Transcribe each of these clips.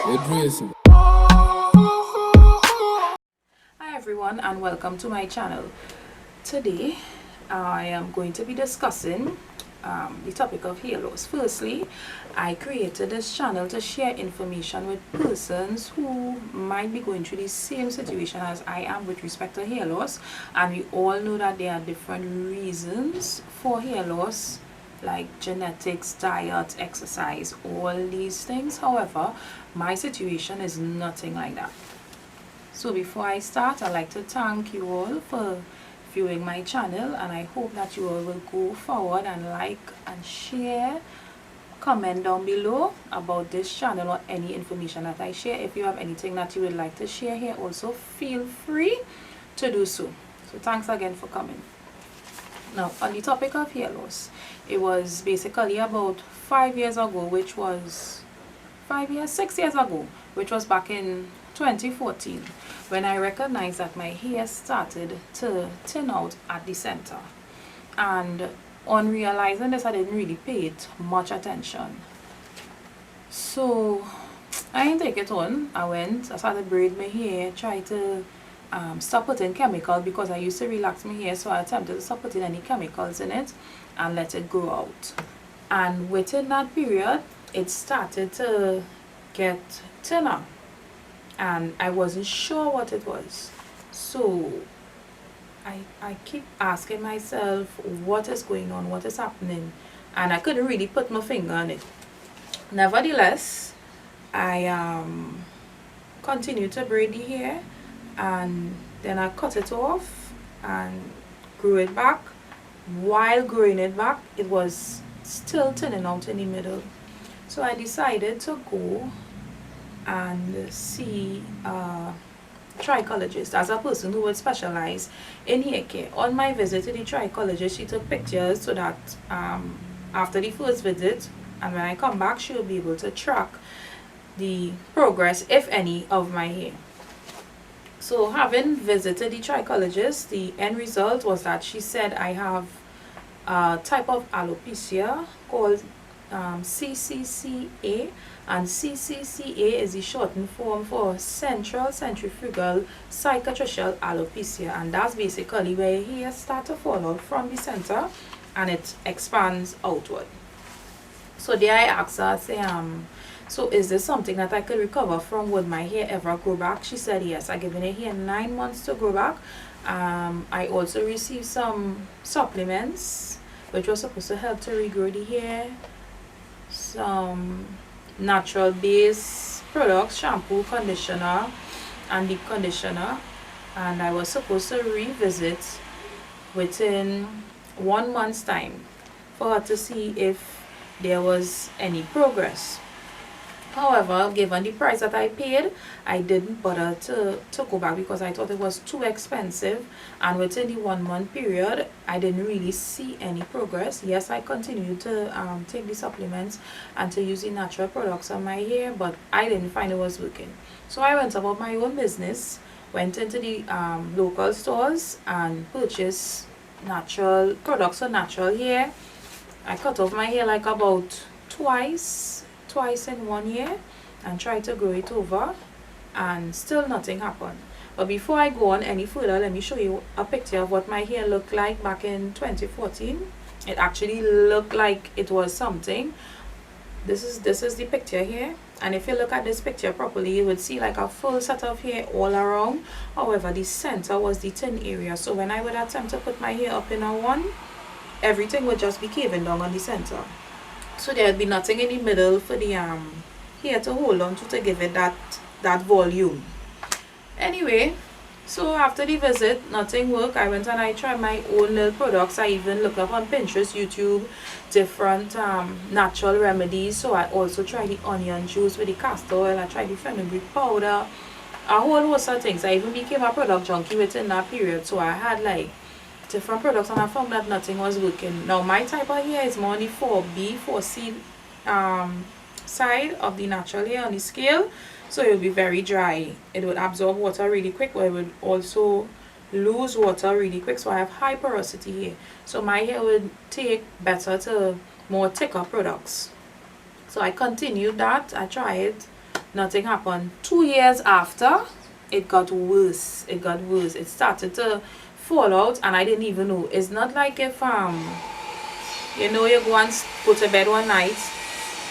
Hi everyone and welcome to my channel. Today I am going to be discussing the topic of hair loss. Firstly, I created this channel to share information with persons who might be going through the same situation as I am with respect to hair loss, and we all know that there are different reasons for hair loss, like genetics, diet, exercise, all these things. However, my situation is nothing like that. So before I start, I'd like to thank you all for viewing my channel, and I hope that you all will go forward and like and share, comment down below about this channel or any information that I share. If you have anything that you would like to share here, also feel free to do so. So thanks again for coming. Now, on the topic of hair loss, it was basically about 5 years ago, which was 6 years ago, which was back in 2014, when I recognized that my hair started to thin out at the center. And on realizing this, I didn't really pay it much attention. So I didn't take it on. I started braid my hair, tried to stop putting chemical, because I used to relax my hair, so I attempted to stop putting any chemicals in it and let it grow out. And within that period, it started to get thinner, and I wasn't sure what it was. So I keep asking myself, what is going on, what is happening, and I couldn't really put my finger on it. Nevertheless, I continued to braid the hair, and then I cut it off and grew it back. While growing it back, it was still thinning out in the middle. So I decided to go and see a trichologist, as a person who would specialize in hair care. On my visit to the trichologist, she took pictures so that after the first visit, and when I come back, she will be able to track the progress, if any, of my hair. So having visited the trichologist, the end result was that she said I have a type of alopecia called CCCA, and CCCA is the shortened form for central centrifugal cicatricial alopecia, and that's basically where your hair starts to fall out from the center and it expands outward. So there I asked her, I say, so is this something that I could recover from? Would my hair ever grow back? She said yes. I given her hair 9 months to grow back. I also received some supplements which was supposed to help to regrow the hair, some natural base products, shampoo, conditioner and deep conditioner, and I was supposed to revisit within 1 month's time for her to see if there was any progress. However, given the price that I paid, I didn't bother to go back, because I thought it was too expensive, and within the 1 month period I didn't really see any progress. Yes, I continued to take the supplements and to use the natural products on my hair, but I didn't find it was working. So I went about my own business, went into the local stores and purchased natural products for natural hair. I cut off my hair like about twice in 1 year and tried to grow it over, and still nothing happened. But before I go on any further, let me show you a picture of what my hair looked like back in 2014. It actually looked like it was something. This is the picture here, and if you look at this picture properly, you would see like a full set of hair all around. However, the center was the thin area, so when I would attempt to put my hair up in a one, everything would just be caving down on the center. So there would be nothing in the middle for the hair to hold on to give it that volume. Anyway, so after the visit, nothing worked. I went and I tried my own little products. I even looked up on Pinterest, YouTube, different natural remedies. So I also tried the onion juice with the castor oil. I tried the fenugreek powder, a whole host of things. I even became a product junkie within that period. So I had like different products, and I found that nothing was working. Now my type of hair is more on the 4B, 4C side of the natural hair on the scale, so it will be very dry. It would absorb water really quick, but it would also lose water really quick. So I have high porosity hair, so my hair would take better to more thicker products. So I continued that. I tried Nothing happened. 2 years after, it got worse. It got worse. It started to fall out, and I didn't even know. It's not like if you know, you go and go to bed one night,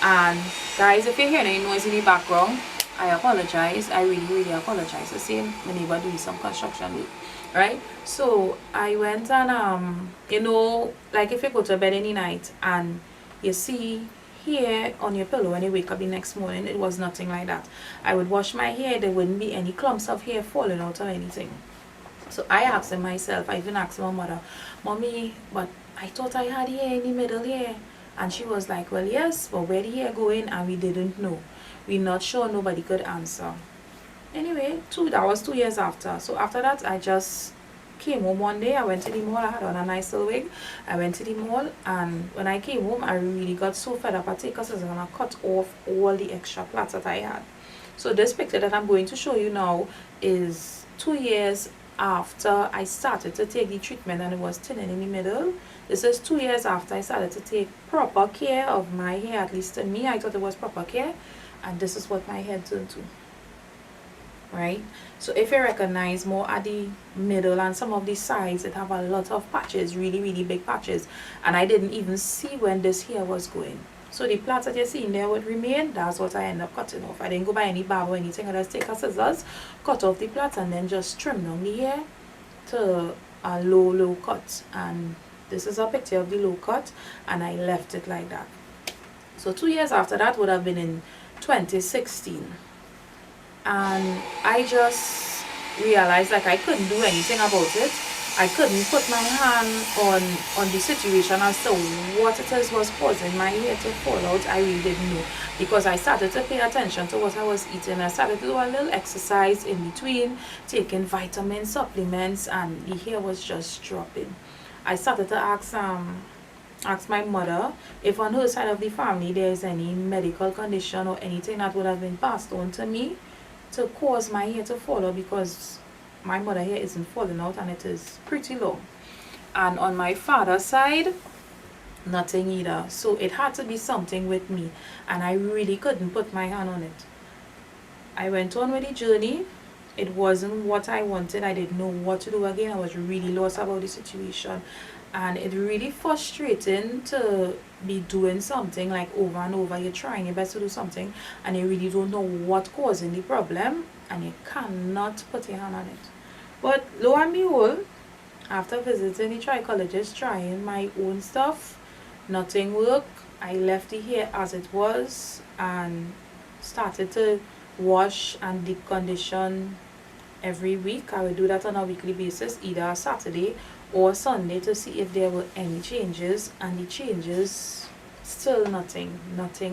and guys, if you hear any noise in the background, I apologize. I really apologize. The same, my neighbor doing some construction work, right? So I went and you know, like if you go to bed any night and you see hair on your pillow when you wake up the next morning, it was nothing like that. I would wash my hair, there wouldn't be any clumps of hair falling out or anything. So I asked myself, I even asked my mother, Mommy, but I thought I had hair in the middle here. And she was like, well, yes, but where the hair going? And we didn't know. We're not sure, nobody could answer. Anyway, that was 2 years after. So after that, I just came home one day. I went to the mall. I had on a nice little wig. I went to the mall, and when I came home, I really got so fed up. I take us and I cut off all the extra plaits that I had. So this picture that I'm going to show you now is 2 years after I started to take the treatment, and it was thinning in the middle. This is 2 years after I started to take proper care of my hair. At least to me, I thought it was proper care, and this is what my hair turned to. Right, so if you recognize more at the middle and some of the sides, it have a lot of patches, really big patches, and I didn't even see when this hair was going. So the plaits that you're seeing there would remain. That's what I end up cutting off. I didn't go by any barb or anything. I just take a scissors, cut off the plaits, and then just trim down the hair to a low cut. And this is a picture of the low cut, and I left it like that. So 2 years after that would have been in 2016. And I just realized like I couldn't do anything about it. I couldn't put my hand on the situation as to what it is was causing my hair to fall out. I really didn't know, because I started to pay attention to what I was eating. I started to do a little exercise in between, taking vitamin supplements, and the hair was just dropping. I started to ask my mother if on her side of the family there is any medical condition or anything that would have been passed on to me to cause my hair to fall out, because my mother hair isn't falling out and it is pretty long. And on my father's side, nothing either. So it had to be something with me, and I really couldn't put my hand on it. I went on with the journey. It wasn't what I wanted. I didn't know what to do again. I was really lost about the situation, and it's really frustrating to be doing something like over and over. You're trying your best to do something, and you really don't know what's causing the problem, and you cannot put your hand on it. But lo and behold, after visiting the trichologist, trying my own stuff, nothing worked. I left the hair as it was and started to wash and deep condition every week. I would do that on a weekly basis, either Saturday or Sunday, to see if there were any changes, and the changes, still nothing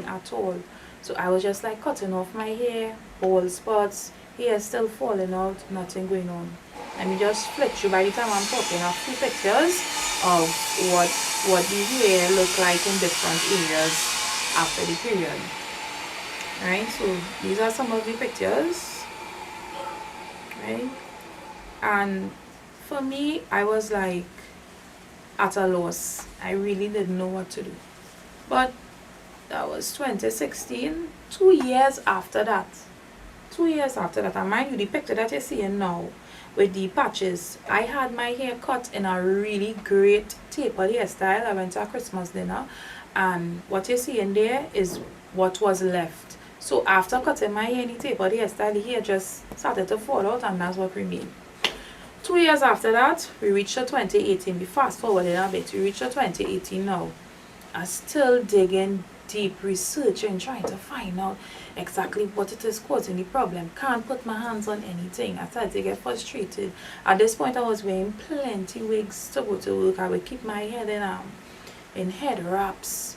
at all. So I was just like cutting off my hair, bald spots, hair still falling out, nothing going on. Let me just flip through, by the time I'm talking, a few pictures of what the hair look like in different areas after the period. Right, so these are some of the pictures, right? And for me, I was like at a loss. I really didn't know what to do. But that was 2016. 2 years after that. 2 years after that, and mind you, the picture that you're seeing now with the patches, I had my hair cut in a really great tapered hairstyle. I went to a Christmas dinner, and what you're seeing there is what was left. So after cutting my hair in the tapered hairstyle, the hair just started to fall out, and that's what remained. 2 years after that, we reached to 2018. We fast forwarded a bit. We reached to 2018 now. I'm still digging deep, researching, trying to find out exactly what it is causing the problem. Can't put my hands on anything. I started to get frustrated. At this point, I was wearing plenty wigs to go to work. I would keep my head in head wraps.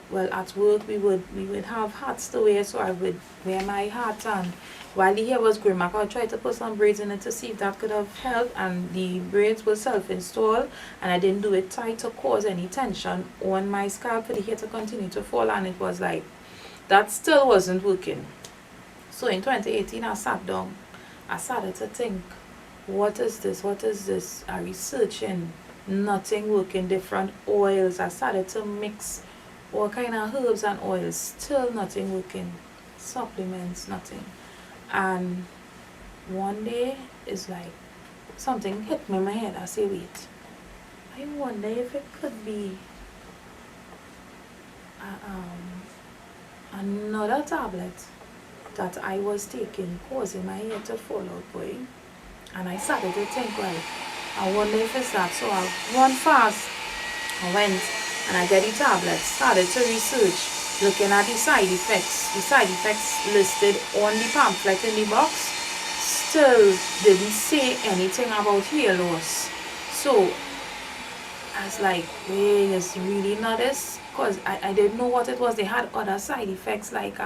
Well, at work we would have hats to wear, so I would wear my hat, and while the hair was growing back, I would try to put some braids in it to see if that could have helped, and the braids were self-installed, and I didn't do it tight to cause any tension on my scalp for the hair to continue to fall, and it was like that still wasn't working. So in 2018, I sat down. I started to think, what is this? I researching, nothing working, different oils. I started to mix all kind of herbs and oils, still nothing working. supplements, nothing. And one day it's like something hit me in my head. I say, wait, I wonder if it could be another tablet that I was taking causing my hair to fall out, boy. And I started to think, well, I wonder if it's that. So I run fast. I went and I get the tablet, started to research, looking at the side effects. The side effects listed on the pamphlet in the box still didn't say anything about hair loss. So I was like, wait, it's really not this? Because I didn't know what it was. They had other side effects like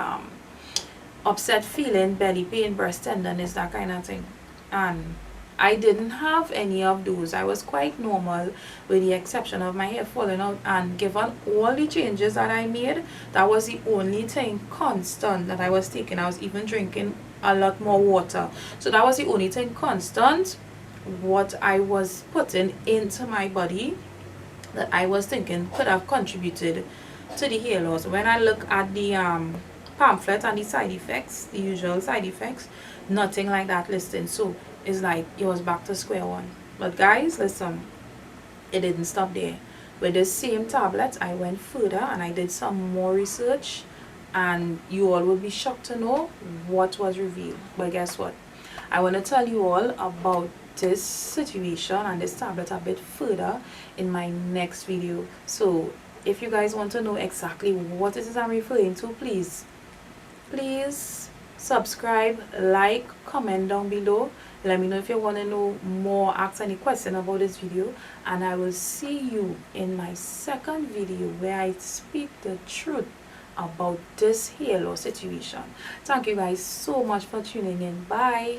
upset feeling, belly pain, breast tenderness, that kind of thing. And I didn't have any of those. I was quite normal with the exception of my hair falling out, and given all the changes that I made, that was the only thing constant that I was taking. I was even drinking a lot more water. So that was the only thing constant what I was putting into my body that I was thinking could have contributed to the hair loss. When I look at the pamphlet and the side effects, the usual side effects, nothing like that listed. So it's like it was back to square one. But guys, listen, it didn't stop there. With the same tablet, I went further and I did some more research, and you all will be shocked to know what was revealed. But guess what? I want to tell you all about this situation and this tablet a bit further in my next video. So if you guys want to know exactly what it is I'm referring to, please subscribe, like, comment down below. Let me know if you want to know more, ask any question about this video, and I will see you in my second video where I speak the truth about this hair loss situation. Thank you guys so much for tuning in. Bye.